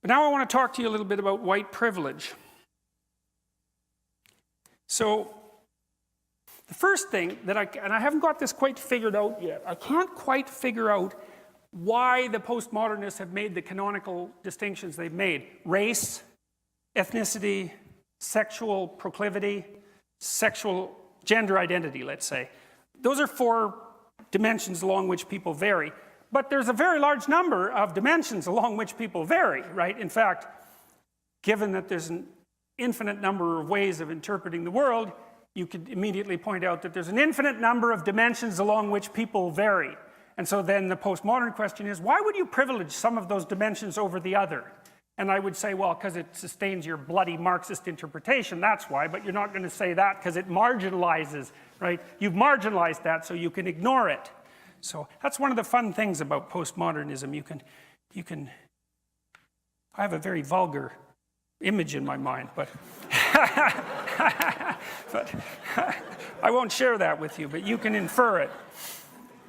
But now I want to talk to you a little bit about white privilege. So, the first thing that and I haven't got this quite figured out yet, I can't quite figure out why the postmodernists have made the canonical distinctions they've made. Race, ethnicity, sexual proclivity, sexual gender identity, let's say. Those are 4 dimensions along which people vary. But there's a very large number of dimensions along which people vary, right? In fact, given that there's an infinite number of ways of interpreting the world, you could immediately point out that there's an infinite number of dimensions along which people vary. And so then the postmodern question is, why would you privilege some of those dimensions over the other? And I would say, well, because it sustains your bloody Marxist interpretation, that's why. But you're not going to say that because it marginalizes, right? You've marginalized that so you can ignore it. So that's one of the fun things about postmodernism. You can I have a very vulgar image in my mind, but, but I won't share that with you, but you can infer it.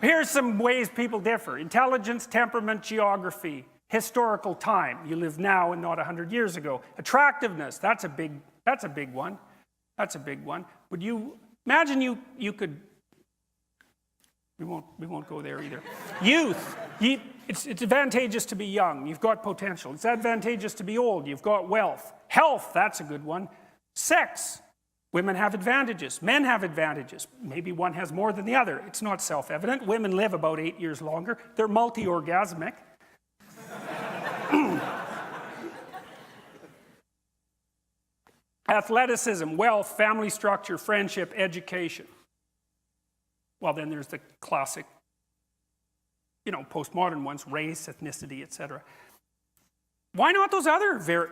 Here's some ways people differ. Intelligence, temperament, geography, historical time. You live now and not 100 years ago. Attractiveness, that's a big one. That's a big one. Would you imagine you could, we won't go there either. Youth, it's advantageous to be young. You've got potential. It's advantageous to be old. You've got wealth. Health, that's a good one. Sex, women have advantages. Men have advantages. Maybe one has more than the other. It's not self-evident. Women live about 8 years longer. They're multi-orgasmic. Athleticism, wealth, family structure, friendship, education. Well, then there's the classic, postmodern ones, race, ethnicity, etc. Why not those other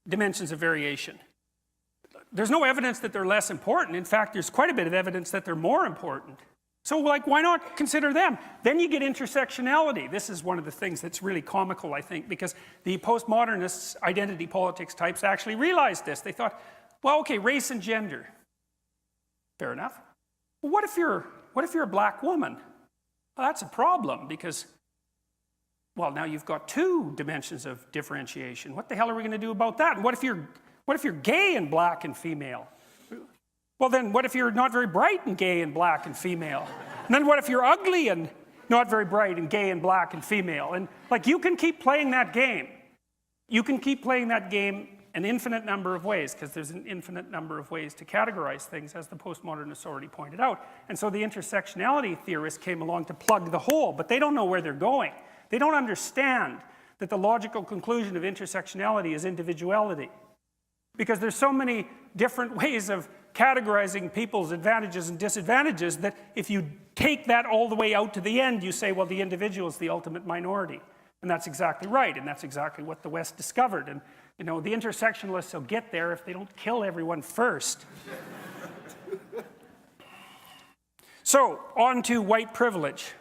dimensions of variation? There's no evidence that they're less important. In fact, there's quite a bit of evidence that they're more important. So, why not consider them? Then you get intersectionality. This is one of the things that's really comical, I think, because the postmodernists, identity politics types, actually realized this. They thought, well, okay, race and gender. Fair enough. Well, what if you're a black woman? Well, that's a problem because, well, now you've got 2 dimensions of differentiation. What the hell are we going to do about that? And what if you're gay and black and female? Well, then what if you're not very bright and gay and black and female? And then what if you're ugly and not very bright and gay and black and female? And you can keep playing that game. You can keep playing that game an infinite number of ways, because there's an infinite number of ways to categorize things, as the postmodernists already pointed out. And so the intersectionality theorists came along to plug the hole, but they don't know where they're going. They don't understand that the logical conclusion of intersectionality is individuality. Because there's so many different ways of categorizing people's advantages and disadvantages that if you take that all the way out to the end, you say, well, the individual is the ultimate minority. And that's exactly right, and that's exactly what the West discovered. And the intersectionalists will get there if they don't kill everyone first. So, on to white privilege.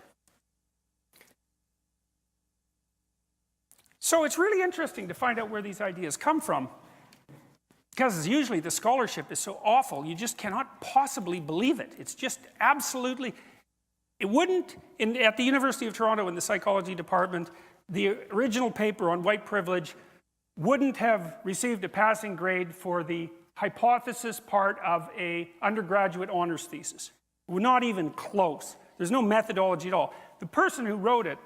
So it's really interesting to find out where these ideas come from, because usually the scholarship is so awful, you just cannot possibly believe it. It's just absolutely, it wouldn't, at the University of Toronto in the psychology department, the original paper on white privilege wouldn't have received a passing grade for the hypothesis part of an undergraduate honors thesis. Not even close. There's no methodology at all. The person who wrote it,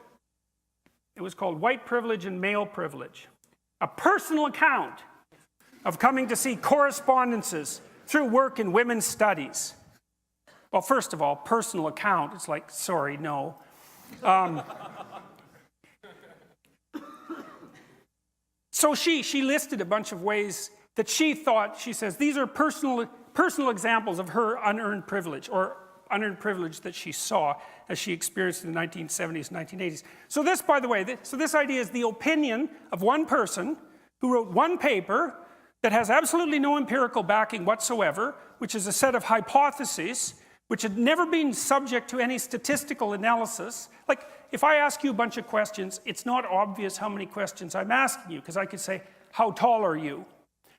it was called White Privilege and Male Privilege. A personal account of coming to see correspondences through work in women's studies. Well, first of all, personal account, it's like, sorry, no. So she listed a bunch of ways that she thought, she says, these are personal examples of her unearned privilege, or unearned privilege that she saw as she experienced in the 1970s and 1980s. So this, by the way, this idea is the opinion of one person who wrote one paper that has absolutely no empirical backing whatsoever, which is a set of hypotheses which had never been subject to any statistical analysis. Like, if I ask you a bunch of questions, it's not obvious how many questions I'm asking you, because I could say, how tall are you?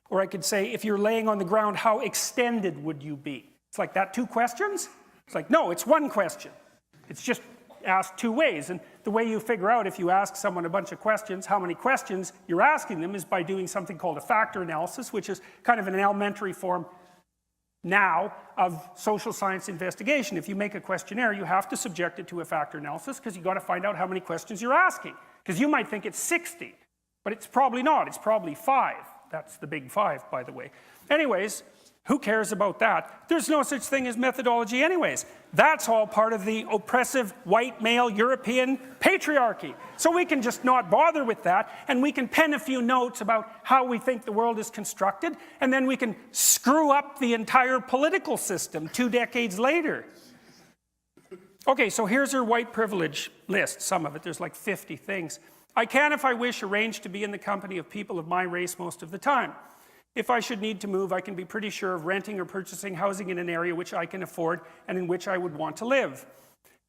Or I could say, if you're laying on the ground, how extended would you be? It's like that, 2 questions? It's like, no, it's one question. It's just asked two ways. And the way you figure out if you ask someone a bunch of questions, how many questions you're asking them, is by doing something called a factor analysis, which is kind of an elementary form now of social science investigation. If you make a questionnaire, you have to subject it to a factor analysis because you've got to find out how many questions you're asking. Because you might think it's 60, but it's probably not. It's probably 5. That's the big 5, by the way. Anyways, who cares about that? There's no such thing as methodology anyways. That's all part of the oppressive white male European patriarchy. So we can just not bother with that, and we can pen a few notes about how we think the world is constructed, and then we can screw up the entire political system 2 decades later. Okay, so here's her white privilege list, some of it. There's like 50 things. I can, if I wish, arrange to be in the company of people of my race most of the time. If I should need to move, I can be pretty sure of renting or purchasing housing in an area which I can afford and in which I would want to live.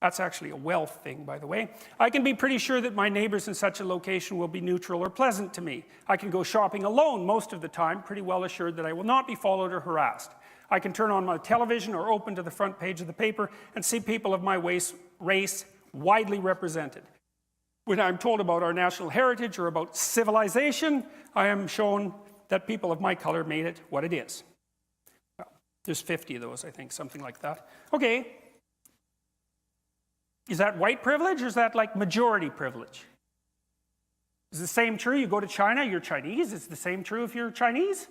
That's actually a wealth thing, by the way. I can be pretty sure that my neighbors in such a location will be neutral or pleasant to me. I can go shopping alone most of the time, pretty well assured that I will not be followed or harassed. I can turn on my television or open to the front page of the paper and see people of my race widely represented. When I'm told about our national heritage or about civilization, I am shown that people of my color made it what it is. Well, there's 50 of those, I think, something like that. Okay. Is that white privilege, or is that like majority privilege? Is the same true? You go to China, you're Chinese. Is the same true if you're Chinese?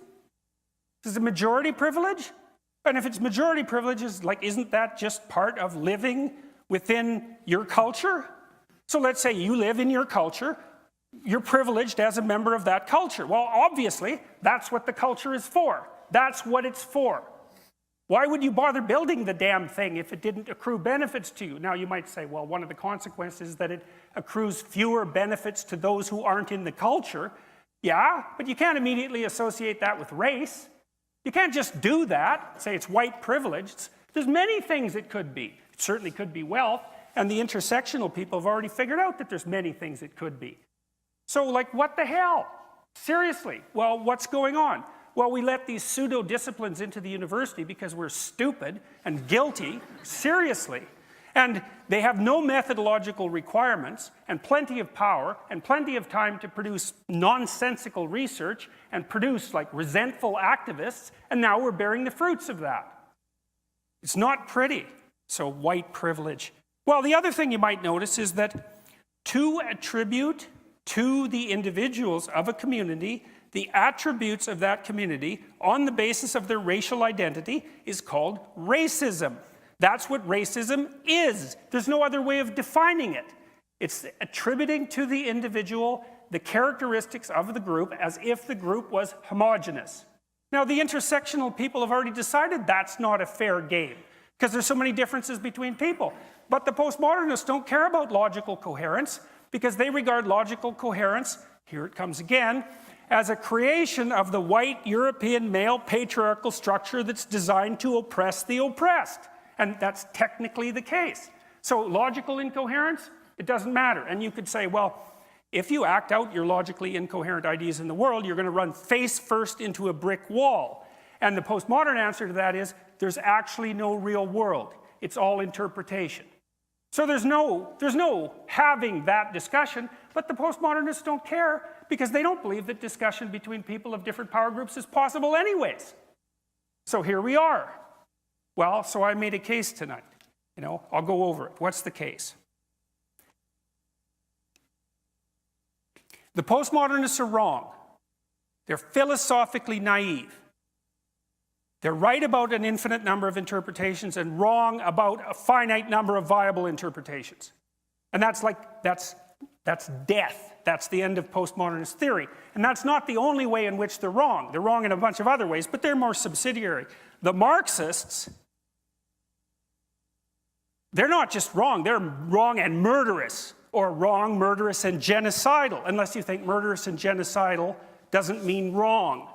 Is it majority privilege? And if it's majority privilege, isn't that just part of living within your culture? So let's say you live in your culture. You're privileged as a member of that culture. Well, obviously, that's what the culture is for. That's what it's for. Why would you bother building the damn thing if it didn't accrue benefits to you? Now, you might say, well, one of the consequences is that it accrues fewer benefits to those who aren't in the culture. Yeah, but you can't immediately associate that with race. You can't just do that, say it's white privilege. There's many things it could be. It certainly could be wealth, and the intersectional people have already figured out that there's many things it could be. So, like, what the hell? Seriously. Well, what's going on? Well, we let these pseudo-disciplines into the university because we're stupid and guilty. Seriously. And they have no methodological requirements and plenty of power and plenty of time to produce nonsensical research and produce, like, resentful activists, and now we're bearing the fruits of that. It's not pretty. So, white privilege. Well, the other thing you might notice is that to attribute to the individuals of a community the attributes of that community on the basis of their racial identity is called racism. That's what racism is. There's no other way of defining it. It's attributing to the individual the characteristics of the group as if the group was homogeneous. Now, the intersectional people have already decided that's not a fair game because there's so many differences between people. But the postmodernists don't care about logical coherence because they regard logical coherence, here it comes again, as a creation of the white European male patriarchal structure that's designed to oppress the oppressed. And that's technically the case. So logical incoherence, it doesn't matter. And you could say, well, if you act out your logically incoherent ideas in the world, you're going to run face first into a brick wall. And the postmodern answer to that is, there's actually no real world. It's all interpretation. So there's no having that discussion, but the postmodernists don't care because they don't believe that discussion between people of different power groups is possible anyways. So here we are. Well, so I made a case tonight. I'll go over it. What's the case? The postmodernists are wrong. They're philosophically naive. They're right about an infinite number of interpretations and wrong about a finite number of viable interpretations. And that's death. That's the end of postmodernist theory. And that's not the only way in which they're wrong. They're wrong in a bunch of other ways, but they're more subsidiary. The Marxists, they're not just wrong, they're wrong and murderous, or wrong, murderous, and genocidal, unless you think murderous and genocidal doesn't mean wrong.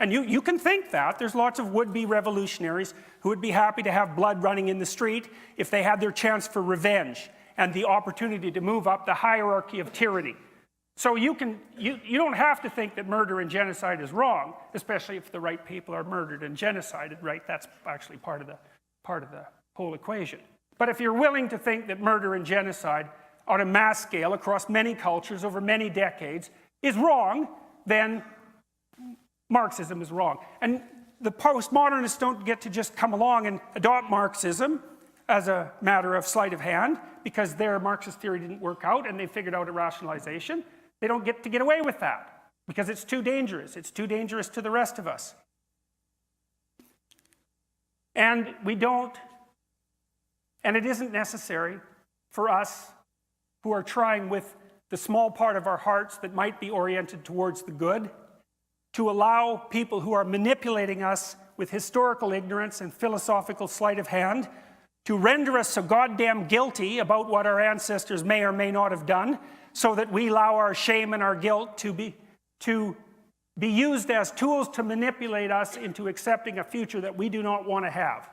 And you can think that. There's lots of would-be revolutionaries who would be happy to have blood running in the street if they had their chance for revenge and the opportunity to move up the hierarchy of tyranny. So you don't have to think that murder and genocide is wrong, especially if the right people are murdered and genocided, right? That's actually part of the whole equation. But if you're willing to think that murder and genocide on a mass scale across many cultures over many decades is wrong, then Marxism is wrong. And the postmodernists don't get to just come along and adopt Marxism as a matter of sleight of hand because their Marxist theory didn't work out and they figured out a rationalization. They don't get to get away with that because it's too dangerous. It's too dangerous to the rest of us. And we don't, and it isn't necessary for us who are trying with the small part of our hearts that might be oriented towards the good to allow people who are manipulating us with historical ignorance and philosophical sleight of hand to render us so goddamn guilty about what our ancestors may or may not have done, so that we allow our shame and our guilt to be used as tools to manipulate us into accepting a future that we do not want to have.